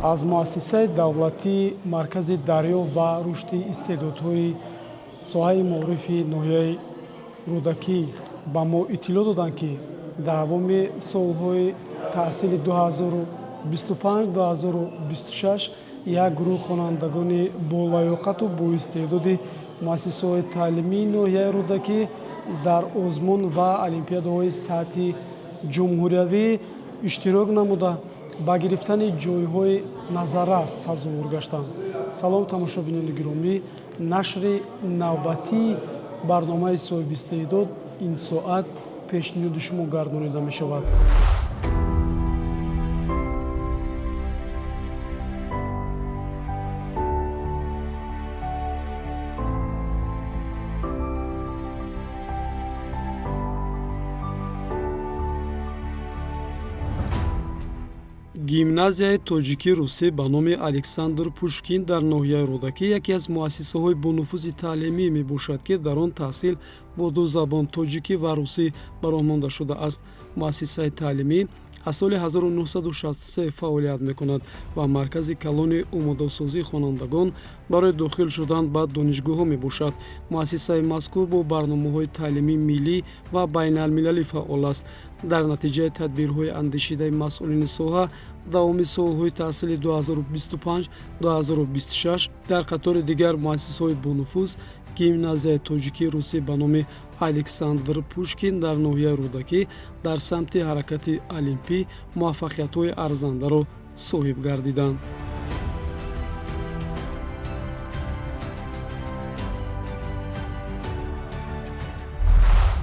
аз муассисаи давлатии маркази дарё ва рушди истеъдодҳои соҳаи маорифи ноҳияи рӯдакӣ ба мо иттилоъ доданд, ки давоми солҳои таҳсили 2025-2026 як гурӯҳ хонандагони болаёқату боистеъдоди муассисаҳои таълимии ноҳияи рӯдакӣ дар озмун ва олимпиадаҳои сатҳи ҷумҳуриявӣ иштирок намуда ба гирифтани ҷойҳои назаррас сазовор гаштанд. Салом тамошобинони гиромӣ, нашри навбатии барномаи соҳиби истеъдод ин соат пешниҳоди шумо гардонида мешавад. гимназияи тоҷикии русӣ ба номи Александр Пушкин дар ноҳияи рӯдакӣ яке аз муассисаҳои бонуфузи таълимӣ мебошад, ки дар он таҳсил бо ду забон тоҷикӣ ва русӣ бароҳ монда шудааст. Муассисаи таълимӣ аз соли 1963 фаъолият мекунад ва маркази калони омодасозии хонандагон барои дохил шудан ба донишгоҳҳо мебошад. Муассисаи мазкур бо барномаҳои таълимии миллӣ ва байналмилалӣ фаъол аст. дар натиҷаи тадбирҳои андешидаи масъулини соҳа давоми солҳои таҳсили 2025-2026 дар қатори дигар муассисаҳои бонуфуз гимназияи тоҷикии русӣ ба номи Александр Пушкин дар ноҳияи рӯдакӣ дар самти ҳаракати олимпӣ муваффақиятҳои арзандаро соҳиб гардиданд.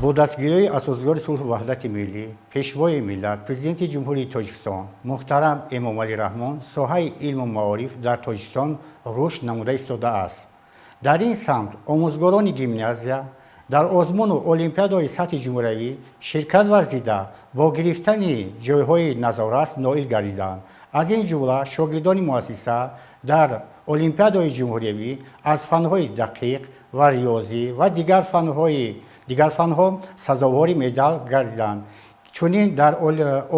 бо дастгирии асосгори сулҳу ваҳдати миллӣ, пешвои миллат, президенти ҷумҳурии Тоҷикистон муҳтарам Эмомалӣ Раҳмон соҳаи илму маориф дар Тоҷикистон рушд намуда истодааст. дар ин самт омӯзгорони гимназия дар озмуну олимпиадаҳои сатҳи ҷумҳуриявӣ ширкат варзида бо гирифтани ҷойҳои назоррас ноил гардиданд. аз ин ҷумла шогирдони муассиса дар олимпиадаҳои ҷумҳуриявӣ аз фанҳои дақиқ ва риёзӣ ва дигар фанҳо сазовори медал гардиданд. чунин дар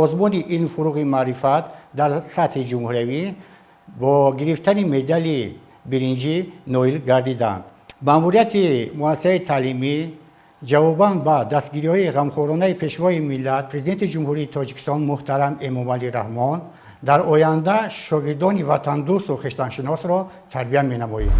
озмуни илму фуруғи маърифат дар сатҳи ҷумҳуриявӣ бо гирифтани медали биринҷӣ ноил гардиданд. маъмурияти муассисаи таълимӣ ҷавобан ба дастгириҳои ғамхоранаи пешвои миллат президенти ҷумҳурии Тоҷикистон муҳтарам Эмомалӣ Раҳмон дар оянда шогирдони ватандӯсту хештаншиносро тарбия менамоем.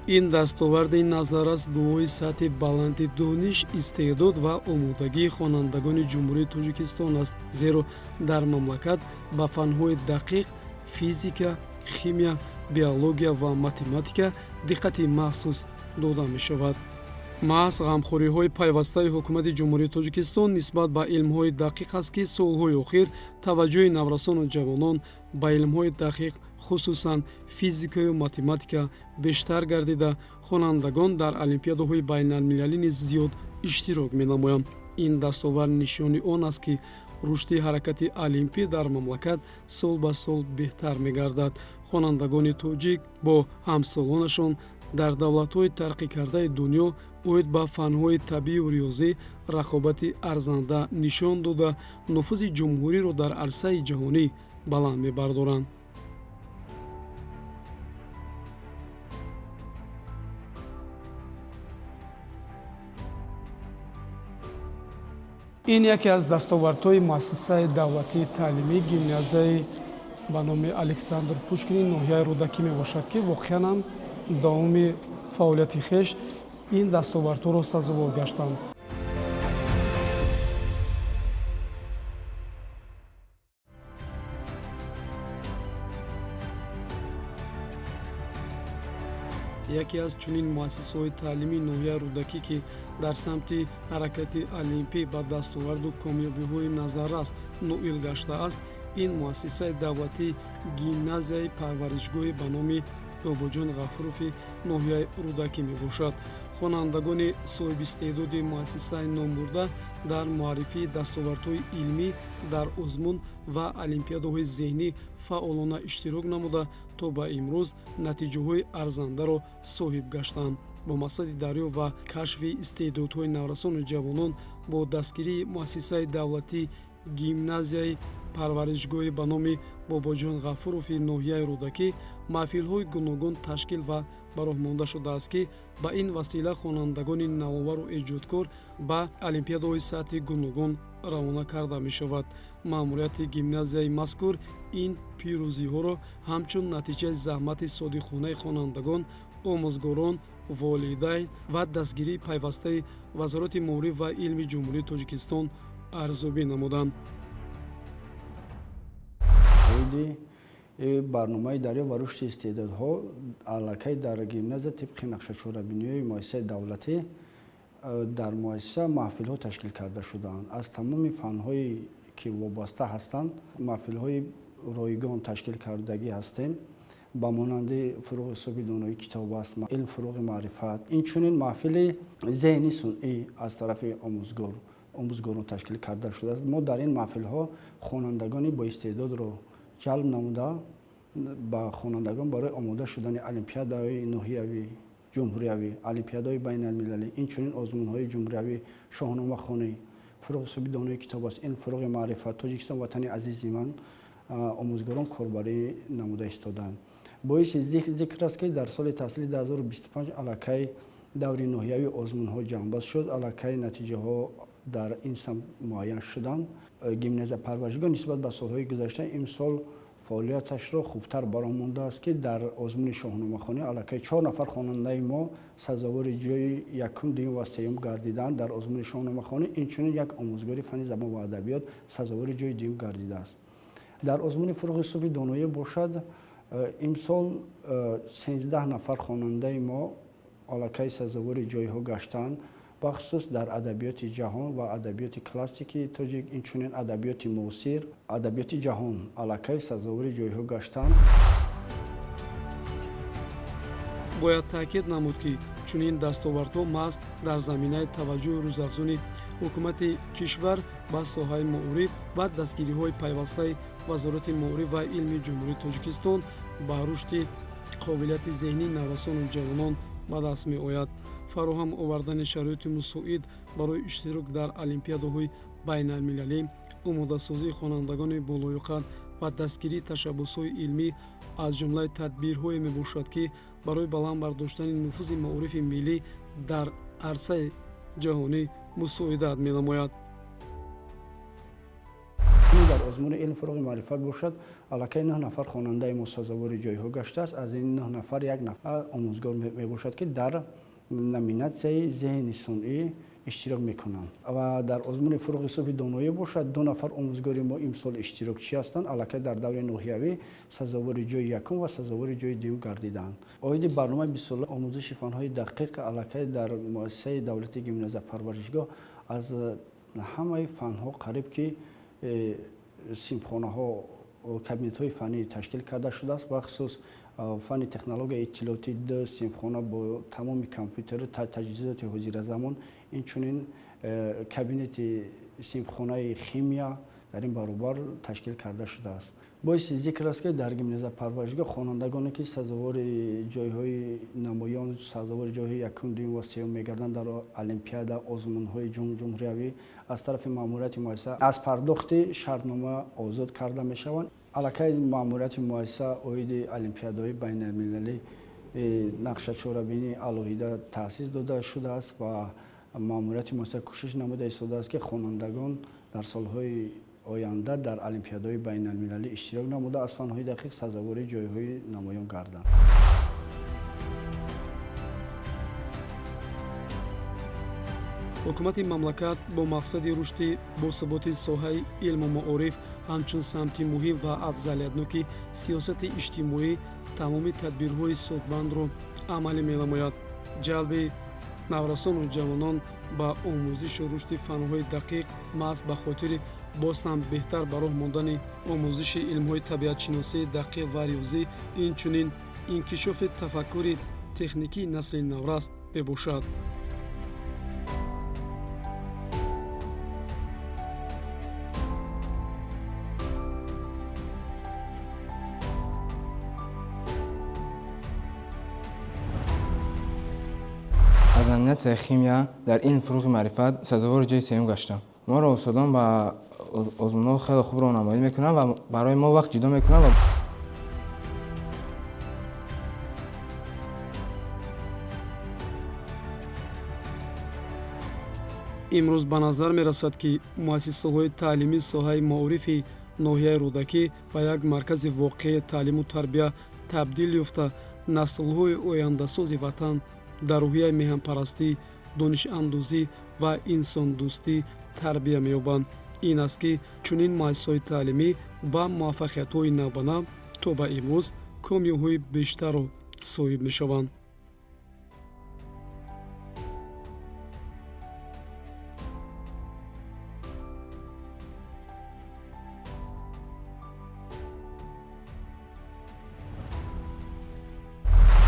ин дастоварди назаррас гувоҳи сатҳи баланди дониш, истеъдод ва омодагии хонандагони ҷумҳурии Тоҷикистон аст, зеро дар мамлакат ба фанҳои дақиқ, физика, химия, биология ва математика диққати махсус дода мешавад. маҳз ғамхориҳои пайвастаи ҳукумати ҷумҳурии Тоҷикистон нисбат ба илмҳои дақиқ аст, ки солҳои охир таваҷҷӯҳи наврасону ҷавонон ба илмҳои дақиқ, хусусан физикаю математика бештар гардида, хонандагон дар олимпиадаҳои байналмилалӣ низ зиёд иштирок менамоянд. ин дастовар нишони он аст, ки рушди ҳаракати олимпӣ дар мамлакат сол ба сол беҳтар мегардад. хонандагони тоҷик бо ҳамсолонашон дар давлатҳои тараққикардаи дунё оид ба фанҳои табиию риёзӣ рақобати арзанда нишон дода, нуфузи ҷумҳуриро дар арсаи ҷаҳонӣ баланд мебардоранд. ин яке аз дастовардҳои муассисаи давлатии таълимӣ гимназияи ба номи Александр Пушкини ноҳияи рӯдакӣ мебошад, ки воқеан ҳам давоми фаъолияти хеш ин дастовардҳоро сазовор гаштанд. яке аз чунин муассисаҳои таълимии ноҳияи рӯдакӣ, ки дар самти ҳаракати олимпӣ ба дастоварду комёбиҳои назаррас ноил гаштааст, ин муассисаи давлатии гимназияи парваришгоҳи ба номи Бобоҷон Ғафурови ноҳияи рӯдакӣ мебошад. хонандагони соҳибистеъдоди муассисаи номбурда дар муаррифии дастовардҳои илмӣ дар озмун ва олимпиадаҳои зеҳнӣ фаъолона иштирок намуда то ба имрӯз натиҷаҳои арзандаро соҳиб гаштанд. бо мақсади дарёфт ва кашфи истеъдодҳои наврасону ҷавонон бо дастгирии муассисаи давлатии гимназияи парваришгоҳи ба номи Бобоҷон Ғафурови ноҳияи Рӯдакӣ маҳфилҳои гуногун ташкил ва бароҳмонда шудааст, ки ба ин васила хонандагони навовару эҷодкор ба олимпиадаҳои сатҳи гуногун равона карда мешавад. маъмурияти гимназияи мазкур ин пирӯзиҳоро ҳамчун натиҷаи заҳмати содиқонаи хонандагон, омӯзгорон, волидайн ва дастгирии пайвастаи Вазороти Маориф ва илми Ҷумҳурии Тоҷикистон арзёбӣ намуданд. барномаи дарёфт ва рушди истеъдодҳо аллакай дар гимназия тибқи нақшачорабиниҳои муассисаи давлатӣ дар муассиса маҳфилҳо ташкил карда шудаанд. аз тамоми фанҳое ки вобаста ҳастанд маҳфилҳои ройгон ташкил кардагӣ ҳастем, ба монанди фуруғи ҳисоби доноӣ китоб аст, илм фуруғи маърифат, инчунин маҳфили зеҳни сунъӣ аз тарафи омӯзгорон ташкил карда шудааст. мо дар ин маҳфилҳо хонандагони боистеъдодро ҷалб намуда ба хонандагон барои омода шудани олимпиадаҳои ноҳиявӣ, ҷумҳуриявӣ, олимпиадаҳои байналмилалӣ, инчунин озмунҳои ҷумҳуриявӣ, шоҳномахонӣ, фуруғи ҳисоби доноӣ китоб аст, илм фуруғи маърифат, Тоҷикистон ватани азизи ман, омӯзгорон корбарӣ намуда истоданд. боиси зикр аст, ки дар соли таҳсили 2025 аллакай даври ноҳиявӣ озмунҳо ҷамъбаст шуд, аллакай натиҷаҳо дар ин самт муайян шуданд. гимназия парваришгоҳ нисбат ба солҳои гузашта имсол фаъолияташро хубтар баромондааст, ки дар озмуни шоҳномахонӣ аллакай 4 нафар хонандаи мо сазовори ҷойи якум, дуюм ва сеюм гардиданд. дар озмуни шоҳномахонӣ инчунин як омӯзгори фанни забон ва адабиёт сазовори ҷойи дуюм гардидааст. дар озмуни фуруғи ҳисоби доноӣ бошад, имсол 13 нафар хонандаи мо аллакай сазовори ҷойҳо гаштанд, бахусус дар адабиёти ҷаҳон ва адабиёти классикии тоҷик, инчунин адабиёти муосир, адабиёти ҷаҳон аллакай сазовори ҷойҳо гаштанд. бояд таъкид намуд, ки чунин дастовардҳо маҳз дар заминаи таваҷҷӯҳи рӯзафзуни ҳукумати кишвар ба соҳаи маориф ва дастгириҳои пайвастаи Вазороти Маориф ва илми Ҷумҳурии Тоҷикистон ба рушди қобилияти зеҳнии наврасону ҷавонон ба даст меояд. фароҳам овардани шароити мусоид барои иштирок дар олимпиадаҳои байналмилалӣ, омодасозии хонандагони болоюқад ва дастгирии ташаббусҳои илмӣ аз ҷумлаи тадбирҳое мебошад, ки барои баланд бардоштани нуфузи маорифи миллӣ дар арсаи ҷаҳонӣ мусоидат менамояд. дар озмуни илм фуруғи маърифат бошад, аллакай 9 нафар хонандаи мо сазовори ҷойҳо гаштааст. аз ин 9 нафар 1 нафар омӯзгор мебошад, ки дар номинатсияи зеҳни сунъӣ иштирок мекунанд. ва дар озмуни фуруғи ҳисоби доноӣ бошад, 2 нафар омӯзгори мо имсол иштирокчӣ ҳастанд, аллакай дар даври ноҳиявӣ сазовори ҷойи якум ва сазовори ҷойи дуюм гардиданд. оиди барномаи 20 омӯзиши фанҳои дақиқ аллакай дар муассисаи давлати гимназия парваришгоҳ аз ҳамаи фанҳо қариб ки синфхонаҳо, кабинетҳои фанӣ ташкил карда шудааст. бахусус фанни технологияи иттилоотӣ 2 синфхона бо тамоми компютеру таҷҳизоти ҳозиразамон, инчунин кабинети синфхонаи химия дар ин баробар ташкил карда шудааст. боиси зикр аст, ки дар гимназия парваришгоҳ хонандагоне, ки сазовори ҷойҳои намоён, сазовори ҷойҳои якум, дуюм ва сеюм мегарданд дар олимпиада, озмунҳои ҷумҳуриявӣ аз тарафи маъмурияти муассиса аз пардохти шартнома озод карда мешаванд. аллакай маъмурияти муассиса оиди олимпиадаҳои байналмилалӣ нақшачорабинии алоҳида таъсис дода шудааст ва маъмурияти муассиса кӯшиш намуда истодааст, ки хонандагон дар солҳои оянда дар олимпиадаҳои байналмилалӣ иштирок намуда аз фанҳои дақиқ сазовори ҷойҳои намоён гарданд. ҳукумати мамлакат бо мақсади рушди босаботи соҳаи илму маориф ҳамчун самти муҳим ва афзалиятноки сиёсати иҷтимоӣ тамоми тадбирҳои содбандро амалӣ менамояд. ҷалби наврасону ҷавонон ба омӯзишу рушди фанҳои дақиқ маҳз ба хотири боз ҳам беҳтар ба роҳ мондани омӯзиши илмҳои табиатшиносии дақиқ ва риёзӣ, инчунин инкишофи тафаккури техникии насли навр аст. мебошад. از امنیت خیمیا در این فروغ معرفت سزاوار جای سوم گشتم. ما را استادان با آزمون‌ها خیلی خوب راهنمایی میکنن و برای ما وقت جدا میکنن و имрӯз ба назар мерасад ки муассисаҳои таълимии соҳаи маорифи ноҳияи рӯдакӣ ба як маркази воқеии таълиму тарбия табдил ёфта наслҳои ояндасози ватан дар рӯҳияи меҳанпарастӣ, донишандозӣ ва инсондӯстӣ тарбия меёбанд. ин аст ки чунин муассисаҳои таълимӣ ба муваффақиятҳои навбанав то ба имрӯз комёбиҳои бештарро соҳиб мешаванд.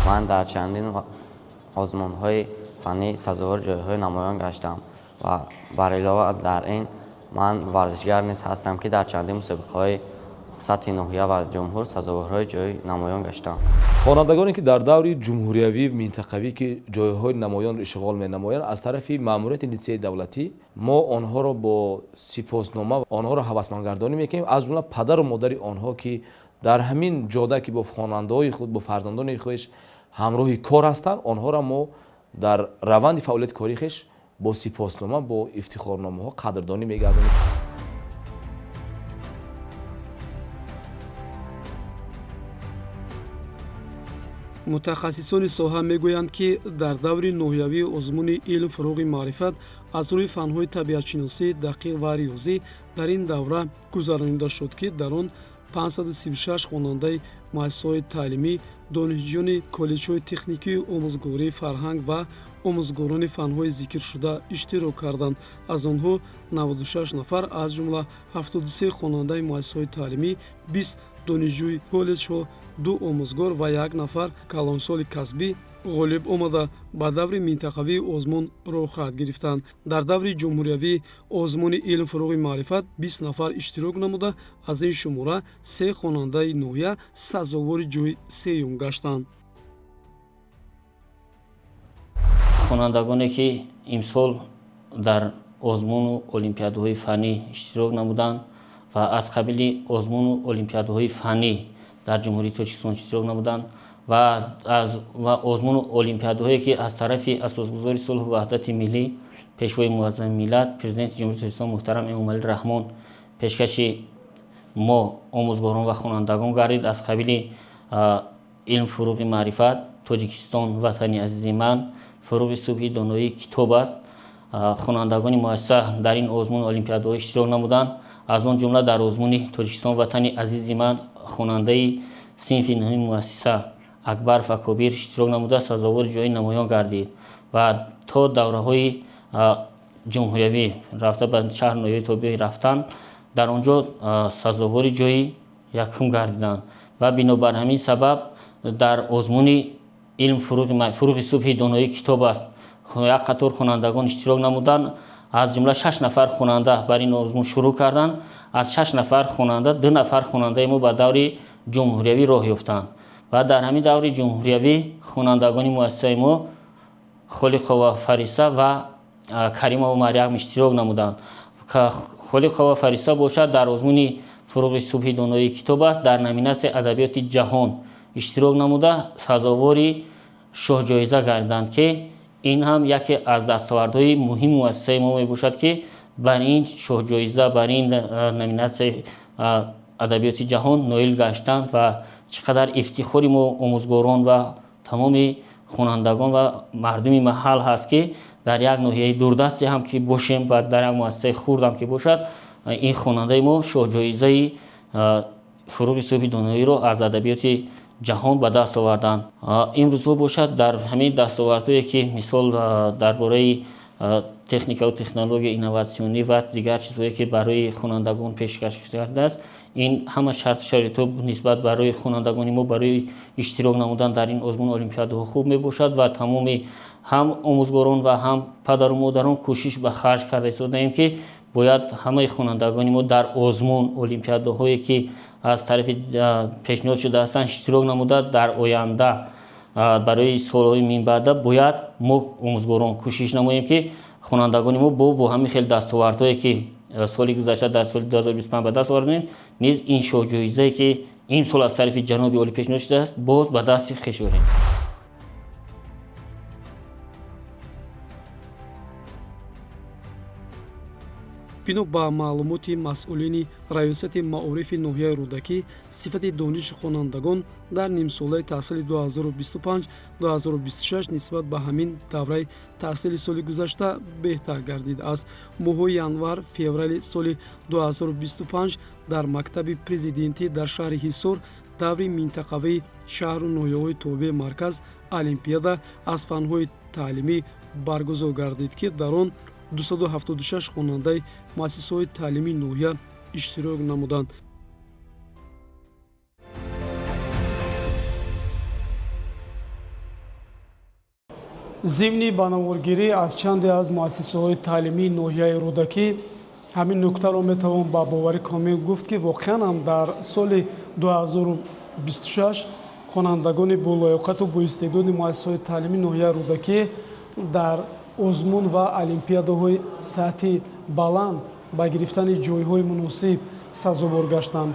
من در چندین آزمون‌های فنی سزاوار جایهای نمایان گشتم و بر علاوه در این من ورزشگر نیز هستم که در چندین مسابقه‌های سطح ناحیه و جمهور سزاوارهای جای نمایان گشتم. خوانندگانی که در دور جمهوریوی منطقوی که جایهای نمایان را اشغال می‌نمایند از طرف ماموریت لیسه دولتی ما آنها را با سپاسنامه آنها را هوسمندگردانی می‌کنیم، از جمله پدر و مادر آنها که در همین جاده که با خواننده‌های خود با فرزندان خودش همراهی کار هستند، آنها را ما در روند فعالیت کاری خویش با سپاسنامه با افتخارنامه‌ها قدردانی می‌گردانیم. мутахассисони соҳа мегӯянд ки дар даври ноҳиявии озмуни илм фуруғи маърифат аз рӯи фанҳои табиатшиносӣ дақиқ ва риёзӣ дар ин давра гузаронида шуд ки дар он 536 хонандаи муассисаҳои таълимӣ, донишҷӯёни коллеҷҳои техникию омӯзгории фарҳанг ва омӯзгорони фанҳои зикршуда иштирок карданд. аз онҳо 96 нафар аз ҷумла 73 хонандаи муассисаҳои таълимӣ, 20 донишҷӯи коллеҷҳо, 2 омӯзгор ва 1 нафар калонсоли касбӣ ғолиб омада ба даври минтақавии озмун роҳ хаҳад гирифтанд. дар даври ҷумҳуриявӣ озмуни илм фуруғи маърифат 20 нафар иштирок намуда, аз ин шумора 3 хонандаи ноҳия сазовори ҷойи сеюм гаштанд. хонандагоне ки имсол дар озмуну олимпиадаҳои фанӣ иштирок намуданд ва аз қабили озмуну олимпиадаҳои фанӣ дар ҷумҳурии Тоҷикистон иштирок намуданд ва озмуну олимпиадаҳое ки аз тарафи асосгузори сулҳу ваҳдати миллӣ, пешвои муаззами миллат, президенти ҷумҳурии Тоҷикистон муҳтарам Эмомалӣ Раҳмон пешкаши мо омӯзгорон ва хонандагон гардид. аз қабили илм фуруғи маърифат, Тоҷикистон ватани азизи ман, фуруғи субҳи доноӣ китоб аст. хонандагони муассиса дар ин озмуни олимпиадаҳо иштирок намуданд. аз он ҷумла дар озмуни Тоҷикистон ватани азизи ман хонандаи синфи нуҳуми муассиса Акбаров Акобир иштирок намуда сазовори ҷойи намоён гардид ва то давраҳои ҷумҳуриявӣ рафта ба шаҳр ноҳияи тобиҳӣ рафтан дар он ҷо сазовори ҷойи якум гардиданд ва бинобар ҳамин сабаб дар озмуни илм фуруғи субҳи доноӣ китоб аст як қатор хонандагон иштирок намуданд. аз ҷумла 6 нафар хонанда бар ин озмун шурӯъ карданд. аз 6 нафар хонанда 2 нафар хонандаи мо ба даври ҷумҳуриявӣ роҳ ёфтанд ва дар ҳамин даври ҷумҳуриявӣ хонандагони муассисаи мо Холиқова Фариса ва Каримова Марьям иштирок намуданд. Холиқова Фариса бошад дар озмуни фуруғи субҳи доноӣ китоб аст, дар номинасияи адабиёти ҷаҳон иштирок намуда сазовори шоҳҷоиза гардиданд ки ин ҳам яке аз дастовардҳои муҳими муассисаи мо мебошад ки бар ин шоҳҷоиза, бар ин номинасияи адабиёти ҷаҳон ноил гаштанд ва чӣ қадар ифтихори мо омӯзгорон ва тамоми хонандагон ва мардуми маҳал ҳаст ки дар як ноҳияи дурдасте ҳам ки бошем ва дар як муассисаи хурд ҳам ки бошад, ин хонандаи мо шоҳҷоизаи фуруғи субҳи доноиро аз адабиёти ҷаҳон ба даст оварданд. имрӯзҳо бошад дар ҳамин дастовардҳое ки мисол дар бораи техника و технология инноватсионӣ ва дигар чизҳое ки барои хонандагон пешкаш кардааст. ин ҳама шарт шароито нисбат барои хонандагони мо барои иштирок намудан дар ин озмун олимпиадаҳо хуб мебошад ва тамоми ҳам омӯзгорон ва ҳам падару модарон кӯшиш ба харҷ карда истодаем ки бояд ҳамаи хонандагони мо дар озмун олимпиадаҳое ки аз тарафи пешниҳод шуда ҳастанд иштирок намуда дар оянда барои солҳои минбаъда бояд мо омӯзгорон кӯшиш намоем ки хонандагони мо бо ҳамин хел дастовардҳое ки соли гузашта дар соли 2025 ба даст овардем низ ин шоҳҷоизае ки имсол аз тарафи ҷаноби олӣ пешниҳод шудааст боз ба дасти хеш орем. бино ба маълумоти масъулини раёсати маорифи ноҳияи рӯдакӣ сифати дониши хонандагон дар нимсолаи таҳсили 2025-2026 нисбат ба ҳамин давраи таҳсили соли гузашта беҳтар гардидааст. моҳҳои январ феврали соли 2025 дар мактаби президентӣ дар шаҳри ҳисор даври минтақавии шаҳру ноҳияҳои тобеи марказ олимпиада аз фанҳои таълимӣ баргузор гардид ки дар он 276 хонандаи муассисаҳои таълимии ноҳия иштирок намуданд. зимни ба наворгирӣ аз чанде аз муассисаҳои таълимии ноҳияи рӯдакӣ ҳамин нуктаро метавон ба боварӣ комил гуфт ки воқеан ҳам дар соли 2026 хонандагони болоёқату боистеъдоди муассисаҳои таълимии ноҳияи рӯдакӣ дар озмун ва олимпиадаҳои сатҳи баланд ба гирифтани ҷойҳои муносиб сазовор гаштанд.